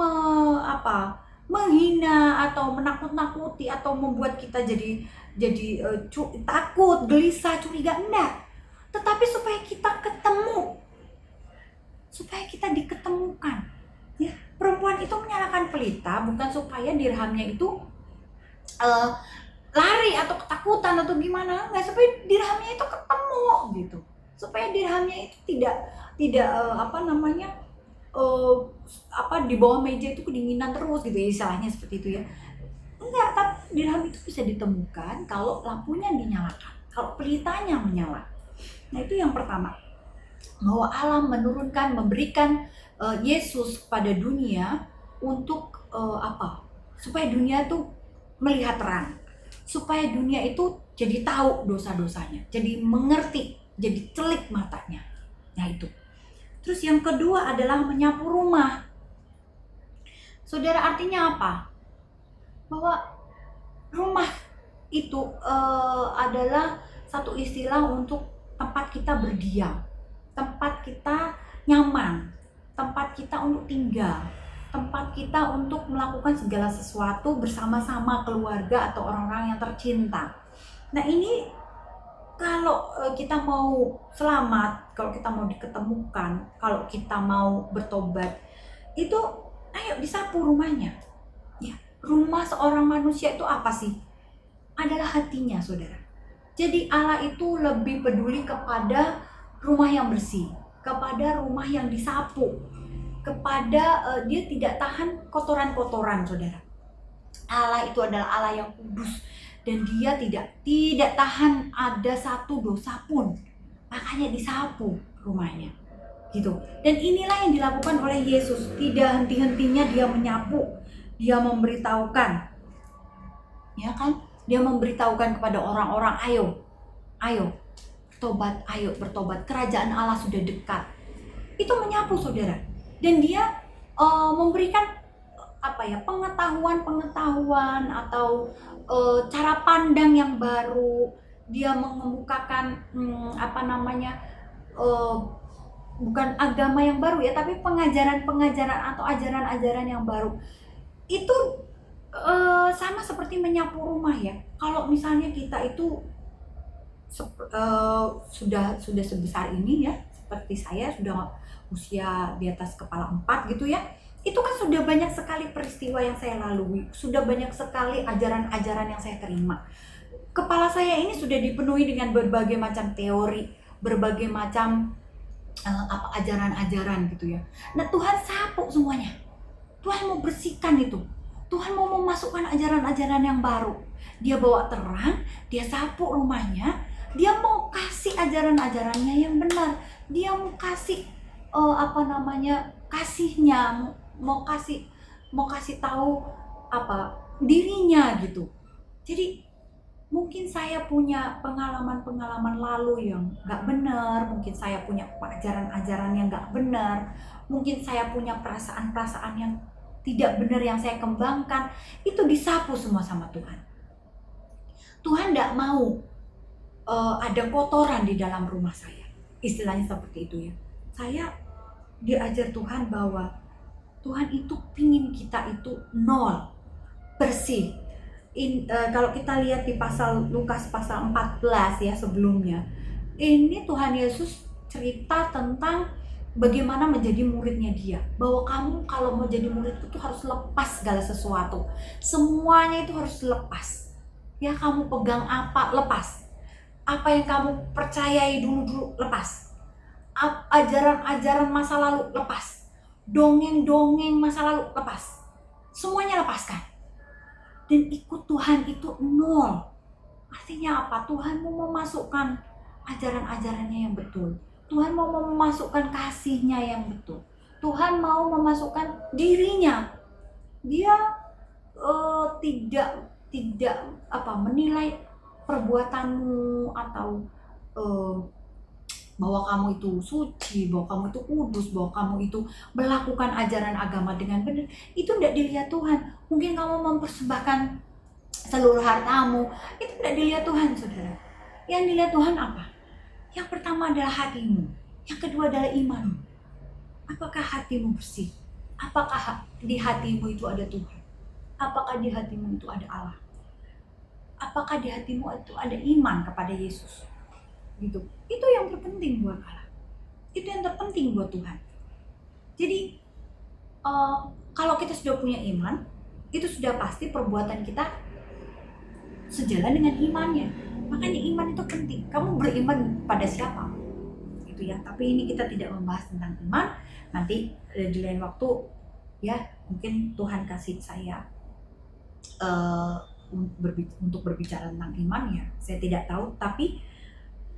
menghina atau menakut-nakuti atau membuat kita jadi takut, gelisah, curiga, enggak. Tetapi supaya kita ketemu, supaya kita diketemukan. Ya, perempuan itu menyalakan pelita bukan supaya dirhamnya itu lari atau ketakutan atau gimana, enggak, supaya dirhamnya itu ketemu gitu. Supaya dirhamnya itu tidak di bawah meja itu kedinginan terus gitu ya, istilahnya seperti itu ya. Enggak, tapi dirham itu bisa ditemukan kalau lampunya dinyalakan, kalau pelitanya menyala. Nah itu yang pertama, bahwa Allah memberikan Yesus kepada dunia untuk supaya dunia tuh melihat terang, supaya dunia itu jadi tahu dosa-dosanya, jadi mengerti, jadi celik matanya. Nah itu. Terus yang kedua adalah menyapu rumah. Saudara, artinya apa? Bahwa rumah itu adalah satu istilah untuk tempat kita berdiam, tempat kita nyaman, tempat kita untuk tinggal, tempat kita untuk melakukan segala sesuatu bersama-sama keluarga atau orang-orang yang tercinta. Nah ini kalau kita mau selamat, kalau kita mau diketemukan, kalau kita mau bertobat, itu ayo disapu rumahnya. Ya, rumah seorang manusia itu apa sih? Adalah hatinya, saudara. Jadi Allah itu lebih peduli kepada rumah yang bersih, kepada rumah yang disapu, kepada dia tidak tahan kotoran-kotoran, saudara. Allah itu adalah Allah yang kudus. Dan dia tidak tahan ada satu dosa pun, makanya disapu rumahnya, gitu. Dan inilah yang dilakukan oleh Yesus. Tidak henti-hentinya dia menyapu, dia memberitahukan, ya kan? Dia memberitahukan kepada orang-orang, ayo bertobat, kerajaan Allah sudah dekat. Itu menyapu, saudara. Dan dia memberikan pengetahuan atau cara pandang yang baru. Dia mengemukakan bukan agama yang baru ya, tapi pengajaran atau ajaran-ajaran yang baru. Itu sama seperti menyapu rumah ya. Kalau misalnya kita itu sudah sebesar ini ya, seperti saya sudah usia di atas kepala 4 gitu ya. Itu kan sudah banyak sekali peristiwa yang saya lalui, sudah banyak sekali ajaran-ajaran yang saya terima. Kepala saya ini sudah dipenuhi dengan berbagai macam teori, berbagai macam ajaran-ajaran gitu ya. Nah Tuhan sapu semuanya, Tuhan mau bersihkan itu. Tuhan mau memasukkan ajaran-ajaran yang baru. Dia bawa terang, dia sapu rumahnya, dia mau kasih ajaran-ajarannya yang benar. Dia mau kasih kasihnya, mau kasih tahu dirinya gitu. Jadi mungkin saya punya pengalaman-pengalaman lalu yang gak benar, mungkin saya punya ajaran-ajaran yang gak benar, mungkin saya punya perasaan-perasaan yang tidak benar yang saya kembangkan, itu disapu semua sama Tuhan. Tuhan gak mau ada kotoran di dalam rumah saya, istilahnya seperti itu ya. Saya diajar Tuhan bahwa Tuhan itu pingin kita itu nol, bersih. Kalau kita lihat di Lukas pasal 14 ya sebelumnya, ini Tuhan Yesus cerita tentang bagaimana menjadi muridnya dia, bahwa kamu kalau mau jadi muridku tuh harus lepas segala sesuatu, semuanya itu harus lepas ya. Kamu pegang apa, lepas. Apa yang kamu percayai dulu lepas. Ajaran-ajaran masa lalu lepas. Dongeng-dongeng masa lalu lepas. Semuanya lepaskan. Dan ikut Tuhan itu nol. Artinya apa? Tuhan mau memasukkan ajaran-ajarannya yang betul. Tuhan mau memasukkan kasihnya yang betul. Tuhan mau memasukkan dirinya. Dia tidak menilai perbuatanmu atau bahwa kamu itu suci, bahwa kamu itu kudus, bahwa kamu itu melakukan ajaran agama dengan benar. Itu tidak dilihat Tuhan. Mungkin kamu mempersembahkan seluruh hartamu, itu tidak dilihat Tuhan, saudara. Yang dilihat Tuhan apa? Yang pertama adalah hatimu, yang kedua adalah imanmu. Apakah hatimu bersih? Apakah di hatimu itu ada Tuhan? Apakah di hatimu itu ada Allah? Apakah di hatimu itu ada iman kepada Yesus? Gitu. Itu yang terpenting buat Allah. Itu yang terpenting buat Tuhan. Jadi kalau kita sudah punya iman, itu sudah pasti perbuatan kita sejalan dengan imannya. Makanya iman itu penting. Kamu beriman pada siapa? Gitu ya. Tapi ini kita tidak membahas tentang iman. Nanti di lain waktu ya, mungkin Tuhan kasih saya untuk berbicara tentang iman ya. Saya tidak tahu, tapi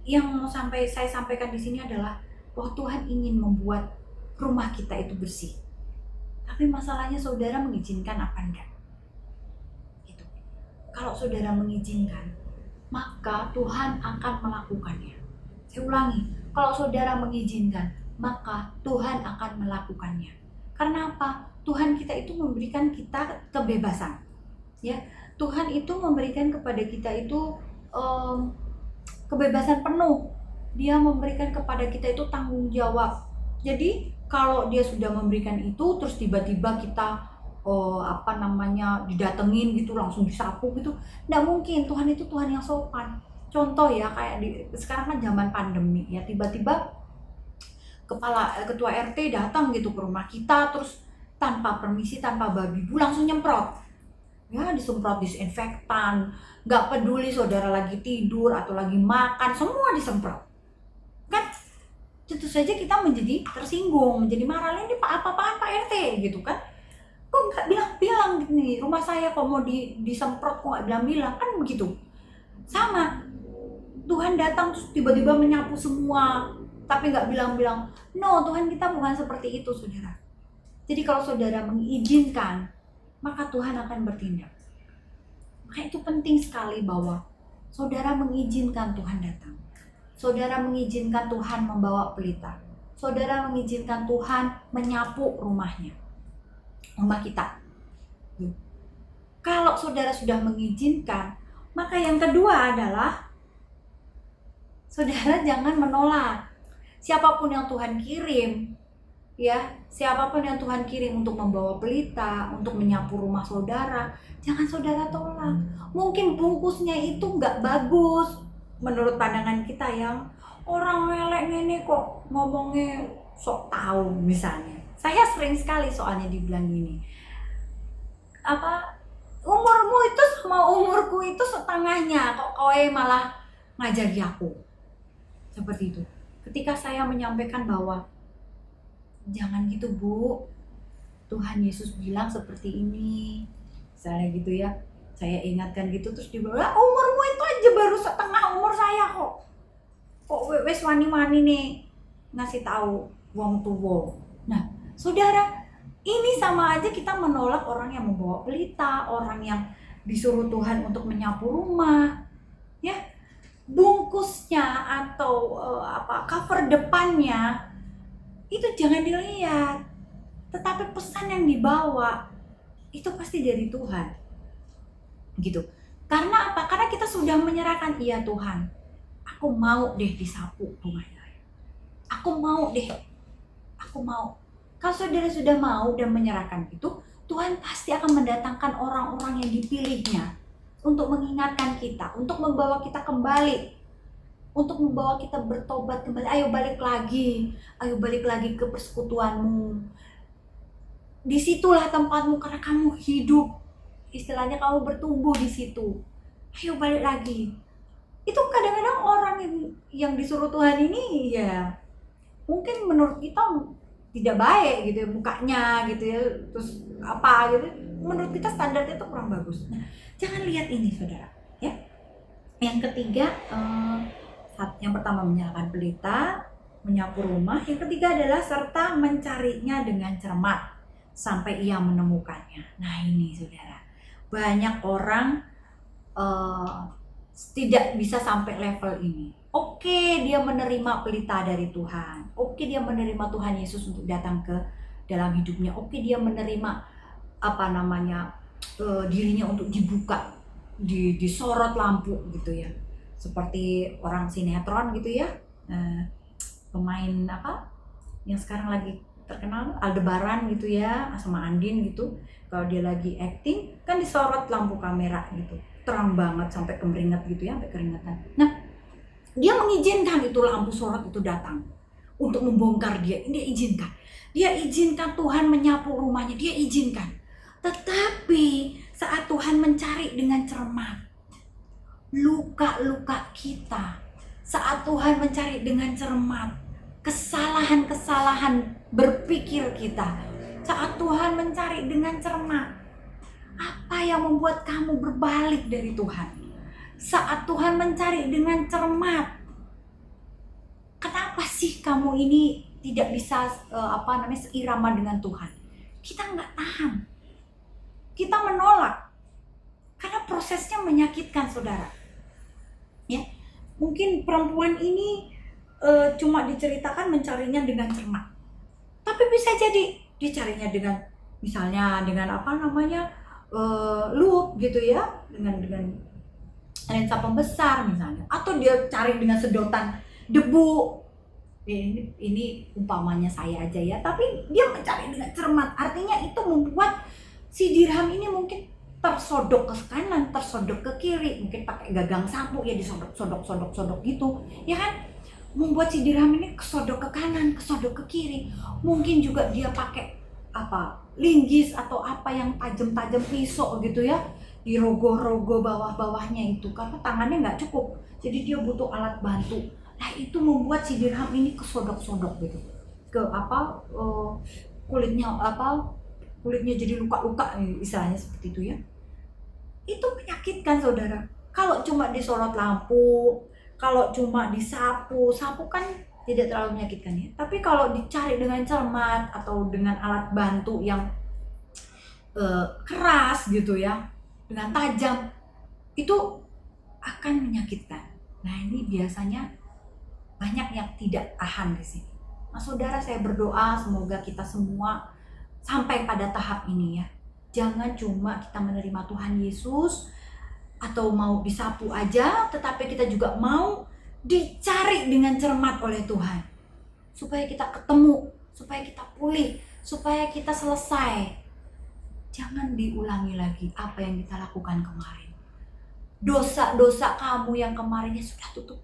yang mau saya sampaikan di sini adalah bahwa Tuhan ingin membuat rumah kita itu bersih. Tapi masalahnya saudara mengizinkan apa enggak? Gitu. Kalau saudara mengizinkan, maka Tuhan akan melakukannya. Saya ulangi, kalau saudara mengizinkan, maka Tuhan akan melakukannya. Karena apa? Tuhan kita itu memberikan kita kebebasan. Ya, Tuhan itu memberikan kepada kita itu kebebasan penuh. Dia memberikan kepada kita itu tanggung jawab. Jadi kalau dia sudah memberikan itu, terus tiba-tiba kita didatengin gitu, langsung disapu gitu, nggak mungkin. Tuhan itu Tuhan yang sopan. Contoh ya, kayak sekarang kan zaman pandemi ya, tiba-tiba ketua RT datang gitu ke rumah kita, terus tanpa permisi, tanpa babi bu, langsung nyemprot ya, disemprot disinfektan, nggak peduli saudara lagi tidur atau lagi makan, semua disemprot kan. Tentu saja kita menjadi tersinggung, menjadi marah, ini apa-apaan Pak RT gitu kan, kok nggak bilang-bilang nih, rumah saya kok mau disemprot kok nggak bilang-bilang, kan begitu. Sama, Tuhan datang terus tiba-tiba menyapu semua, tapi nggak bilang-bilang. No, Tuhan kita bukan seperti itu, saudara. Jadi kalau saudara mengizinkan, maka Tuhan akan bertindak. Maka itu penting sekali bahwa saudara mengizinkan Tuhan datang. Saudara mengizinkan Tuhan membawa pelita. Saudara mengizinkan Tuhan menyapu rumah kita. Kalau saudara sudah mengizinkan, maka yang kedua adalah saudara jangan menolak. Siapapun yang Tuhan kirim, ya, siapapun yang Tuhan kirim untuk membawa pelita, untuk menyapu rumah saudara, jangan saudara tolak. Mungkin bungkusnya itu nggak bagus menurut pandangan kita, yang orang melek ini kok ngomongnya sok tahu misalnya. Saya sering sekali soalnya dibilang gini, umurmu itu sama umurku itu setengahnya, kok kowe malah ngajari aku. Seperti itu. Ketika saya menyampaikan bahwa jangan gitu Bu, Tuhan Yesus bilang seperti ini, misalnya gitu ya, saya ingatkan gitu, terus dia bilang, umurmu itu aja baru setengah umur saya kok wes wani-wani nih ngasih tahu wong tuwa. Nah saudara, ini sama aja kita menolak orang yang membawa pelita, orang yang disuruh Tuhan untuk menyapu rumah, ya. Bungkusnya atau cover depannya itu jangan dilihat, tetapi pesan yang dibawa itu pasti dari Tuhan, gitu. Karena apa? Karena kita sudah menyerahkan, iya Tuhan, aku mau deh disapu rumahnya, aku mau. Kalau saudara sudah mau dan menyerahkan itu, Tuhan pasti akan mendatangkan orang-orang yang dipilihnya untuk mengingatkan kita, untuk membawa kita kembali, untuk membawa kita bertobat kembali. Ayo balik lagi ke persekutuanmu. Disitulah tempatmu karena kamu hidup. Istilahnya kamu bertumbuh di situ. Ayo balik lagi. Itu kadang-kadang orang yang disuruh Tuhan ini ya mungkin menurut kita tidak baik gitu ya, mukanya gitu ya, terus apa gitu, menurut kita standarnya itu kurang bagus. Nah, jangan lihat ini saudara ya. Yang ketiga, yang pertama menyalakan pelita, menyapu rumah. Yang ketiga adalah serta mencarinya dengan cermat sampai ia menemukannya. Nah ini saudara, banyak orang tidak bisa sampai level ini. Oke, dia menerima pelita dari Tuhan. Oke, dia menerima Tuhan Yesus untuk datang ke dalam hidupnya. Oke, dia menerima dirinya untuk dibuka, disorot lampu gitu ya. Seperti orang sinetron gitu ya. Pemain yang sekarang lagi terkenal, Aldebaran gitu ya, sama Andin gitu. Kalau dia lagi acting kan disorot lampu kamera gitu, terang banget sampai keringat gitu ya, sampai keringatan. Nah, dia mengizinkan itu lampu sorot itu datang untuk membongkar dia. Dia izinkan Tuhan menyapu rumahnya, dia izinkan. Tetapi saat Tuhan mencari dengan cermat luka-luka kita, saat Tuhan mencari dengan cermat kesalahan-kesalahan berpikir kita, saat Tuhan mencari dengan cermat apa yang membuat kamu berbalik dari Tuhan, saat Tuhan mencari dengan cermat kenapa sih kamu ini tidak bisa seirama dengan Tuhan, kita nggak tahan, kita menolak karena prosesnya menyakitkan saudara ya. Mungkin perempuan ini cuma diceritakan mencarinya dengan cermat, tapi bisa jadi dicarinya dengan misalnya dengan loop gitu ya, dengan lensa pembesar misalnya, atau dia cari dengan sedotan debu. Ini umpamanya saya aja ya, tapi dia mencari dengan cermat, artinya itu membuat si dirham ini mungkin tersodok ke kanan, tersodok ke kiri, mungkin pakai gagang sapu ya, disodok gitu ya kan, membuat si dirham ini kesodok ke kanan, kesodok ke kiri. Mungkin juga dia pakai linggis atau apa yang tajam-tajam, pisau gitu ya, di rogo-rogo bawah-bawahnya itu, karena tangannya nggak cukup, jadi dia butuh alat bantu. Nah itu membuat si dirham ini kesodok-sodok gitu, ke kulitnya jadi luka-luka, istilahnya seperti itu ya. Itu menyakitkan saudara. Kalau cuma disorot lampu, kalau cuma disapu kan tidak terlalu menyakitkan ya. Tapi kalau dicari dengan cermat atau dengan alat bantu yang keras gitu ya, dengan tajam, itu akan menyakitkan. Nah ini biasanya banyak yang tidak tahan di sini. Nah saudara, saya berdoa semoga kita semua sampai pada tahap ini ya. Jangan cuma kita menerima Tuhan Yesus atau mau disapu aja, tetapi kita juga mau dicari dengan cermat oleh Tuhan, supaya kita ketemu, supaya kita pulih, supaya kita selesai. Jangan diulangi lagi apa yang kita lakukan kemarin. Dosa-dosa kamu yang kemarinnya sudah tutup.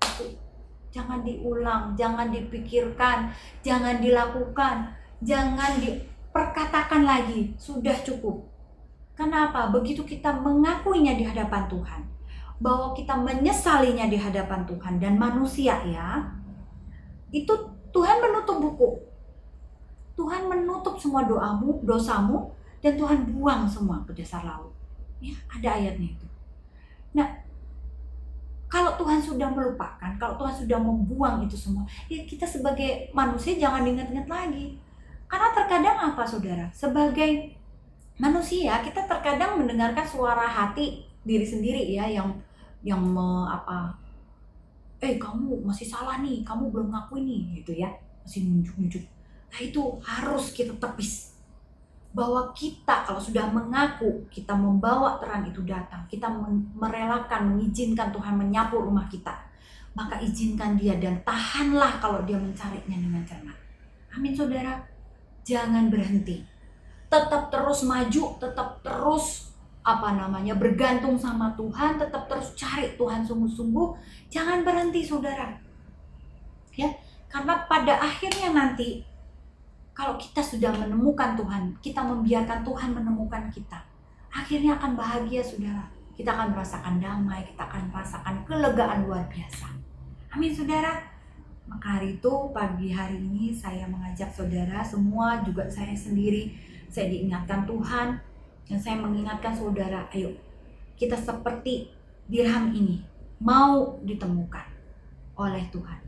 Jangan diulang, jangan dipikirkan, jangan dilakukan, jangan diperkatakan lagi. Sudah cukup. Kenapa? Begitu kita mengakuinya di hadapan Tuhan, bahwa kita menyesalinya di hadapan Tuhan dan manusia ya, itu Tuhan menutup buku. Tuhan menutup semua dosamu, dan Tuhan buang semua ke dasar laut. Ya, ada ayatnya itu. Nah, kalau Tuhan sudah melupakan, kalau Tuhan sudah membuang itu semua, ya kita sebagai manusia jangan ingat-ingat lagi. Karena terkadang apa saudara? Sebagai manusia kita terkadang mendengarkan suara hati diri sendiri ya kamu masih salah nih, kamu belum ngakuin nih gitu ya, masih nunjuk-nunjuk. Nah itu harus kita tepis. Bahwa kita kalau sudah mengaku, kita membawa terang itu datang, kita merelakan, mengizinkan Tuhan menyapu rumah kita, maka izinkan dia dan tahanlah kalau dia mencarinya dengan cermat. Amin saudara. Jangan berhenti. Tetap terus maju, tetap terus bergantung sama Tuhan, tetap terus cari Tuhan sungguh-sungguh. Jangan berhenti saudara. Ya, karena pada akhirnya nanti kalau kita sudah menemukan Tuhan, kita membiarkan Tuhan menemukan kita, akhirnya akan bahagia saudara. Kita akan merasakan damai, kita akan merasakan kelegaan luar biasa. Amin saudara. Maka hari itu, pagi hari ini saya mengajak saudara semua, juga saya sendiri, saya diingatkan Tuhan, dan saya mengingatkan saudara, ayo kita seperti dirham ini, mau ditemukan oleh Tuhan,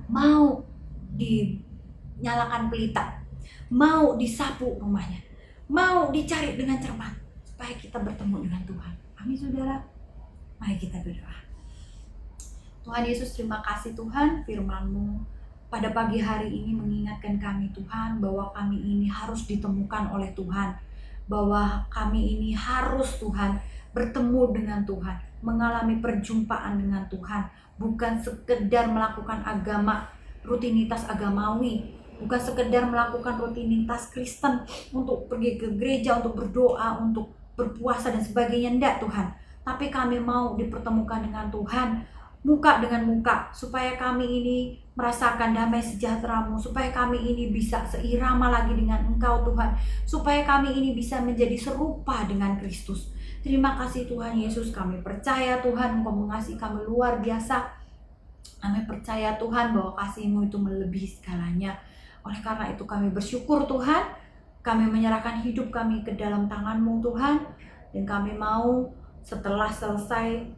mau dinyalakan pelita, mau disapu rumahnya, mau dicari dengan cermat, supaya kita bertemu dengan Tuhan. Amin saudara. Mari kita berdoa. Tuhan Yesus, terima kasih Tuhan, firman-Mu pada pagi hari ini mengingatkan kami Tuhan, bahwa kami ini harus ditemukan oleh Tuhan, bahwa kami ini harus Tuhan bertemu dengan Tuhan, mengalami perjumpaan dengan Tuhan, bukan sekedar melakukan rutinitas agamawi, bukan sekedar melakukan rutinitas Kristen untuk pergi ke gereja, untuk berdoa, untuk berpuasa dan sebagainya. Enggak Tuhan, tapi kami mau dipertemukan dengan Tuhan, muka dengan muka, supaya kami ini merasakan damai sejahtera-Mu, supaya kami ini bisa seirama lagi dengan Engkau Tuhan, supaya kami ini bisa menjadi serupa dengan Kristus. Terima kasih Tuhan Yesus, kami percaya Tuhan Engkau mengasihi kami luar biasa. Kami percaya Tuhan bahwa kasih-Mu itu melebihi segalanya. Oleh karena itu kami bersyukur Tuhan, kami menyerahkan hidup kami ke dalam tangan-Mu Tuhan, dan kami mau setelah selesai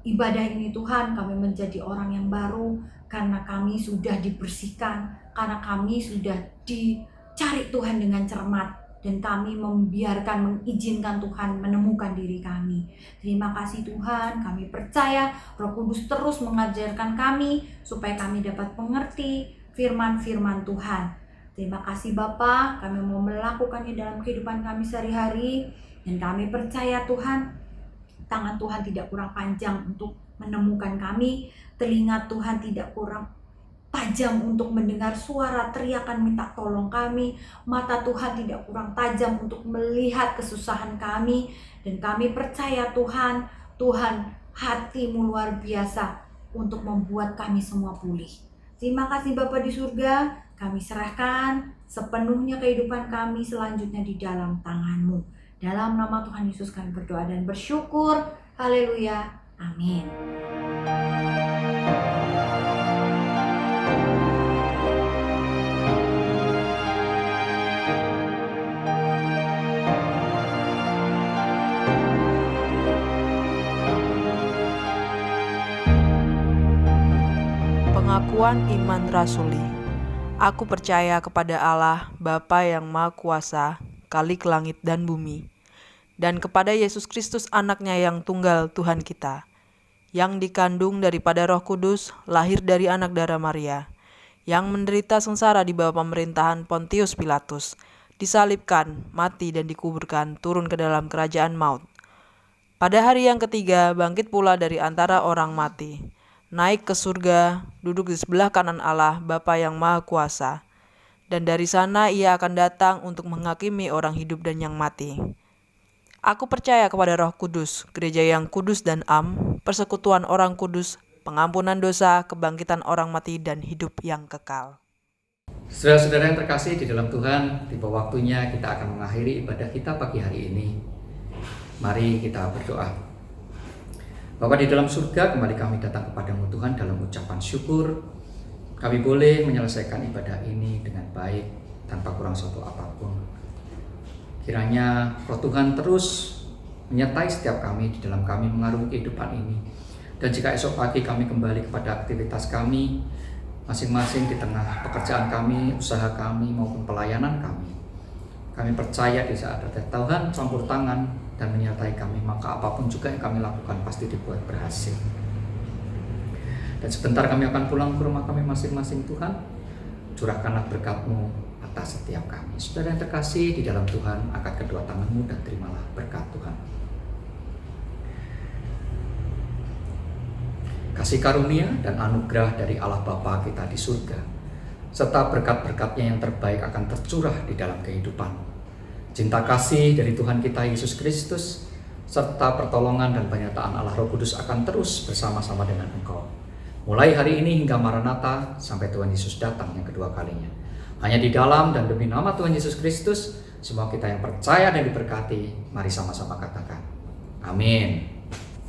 ibadah ini Tuhan, kami menjadi orang yang baru, karena kami sudah dibersihkan, karena kami sudah dicari Tuhan dengan cermat, dan kami mengizinkan Tuhan menemukan diri kami. Terima kasih Tuhan, kami percaya Roh Kudus terus mengajarkan kami, supaya kami dapat mengerti firman-firman Tuhan. Terima kasih Bapa, kami mau melakukannya dalam kehidupan kami sehari-hari, dan kami percaya Tuhan, tangan Tuhan tidak kurang panjang untuk menemukan kami, telinga Tuhan tidak kurang tajam untuk mendengar suara teriakan minta tolong kami, mata Tuhan tidak kurang tajam untuk melihat kesusahan kami, dan kami percaya Tuhan hati-Mu luar biasa untuk membuat kami semua pulih. Terima kasih Bapa di surga, kami serahkan sepenuhnya kehidupan kami selanjutnya di dalam tangan-Mu. Dalam nama Tuhan Yesus kami berdoa dan bersyukur. Haleluya. Amin. Pengakuan iman rasuli. Aku percaya kepada Allah, Bapa yang Maha Kuasa, Khalik langit dan bumi, dan kepada Yesus Kristus anaknya yang tunggal Tuhan kita, yang dikandung daripada Roh Kudus, lahir dari anak darah Maria, yang menderita sengsara di bawah pemerintahan Pontius Pilatus, disalibkan, mati dan dikuburkan, turun ke dalam kerajaan maut. Pada hari yang ketiga bangkit pula dari antara orang mati, naik ke surga, duduk di sebelah kanan Allah Bapa yang Maha Kuasa, dan dari sana Ia akan datang untuk menghakimi orang hidup dan yang mati. Aku percaya kepada Roh Kudus, gereja yang kudus dan am, persekutuan orang kudus, pengampunan dosa, kebangkitan orang mati, dan hidup yang kekal. Saudara-saudara yang terkasih di dalam Tuhan, tiba waktunya kita akan mengakhiri ibadah kita pagi hari ini. Mari kita berdoa. Bapa di dalam surga, kembali kami datang kepadamu Tuhan dalam ucapan syukur. Kami boleh menyelesaikan ibadah ini dengan baik, tanpa kurang suatu apapun. Kiranya Roh Tuhan terus menyertai setiap kami di dalam kami mengarungi kehidupan ini. Dan jika esok pagi kami kembali kepada aktivitas kami, masing-masing di tengah pekerjaan kami, usaha kami, maupun pelayanan kami percaya di saat ada Tuhan campur tangan dan menyertai kami, maka apapun juga yang kami lakukan pasti dibuat berhasil. Dan sebentar kami akan pulang ke rumah kami masing-masing. Tuhan, curahkanlah berkat-Mu atas setiap kami. Saudara yang terkasih di dalam Tuhan, angkat kedua tangan-Mu dan terimalah berkat Tuhan. Kasih karunia dan anugerah dari Allah Bapa kita di surga, serta berkat-berkat-Nya yang terbaik akan tercurah di dalam kehidupan. Cinta kasih dari Tuhan kita Yesus Kristus, serta pertolongan dan penyertaan Allah Roh Kudus akan terus bersama-sama dengan engkau. Mulai hari ini hingga Maranatha, sampai Tuhan Yesus datang yang kedua kalinya. Hanya di dalam dan demi nama Tuhan Yesus Kristus, semua kita yang percaya dan diberkati, mari sama-sama katakan, amin.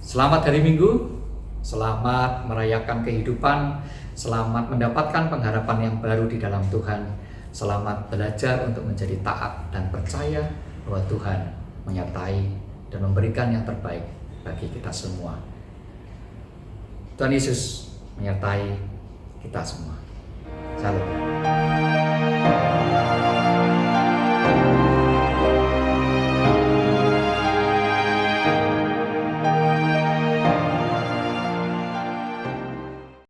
Selamat hari Minggu, selamat merayakan kehidupan, selamat mendapatkan pengharapan yang baru di dalam Tuhan, selamat belajar untuk menjadi taat dan percaya bahwa Tuhan menyertai dan memberikan yang terbaik bagi kita semua. Tuhan Yesus menyertai kita semua. Salam.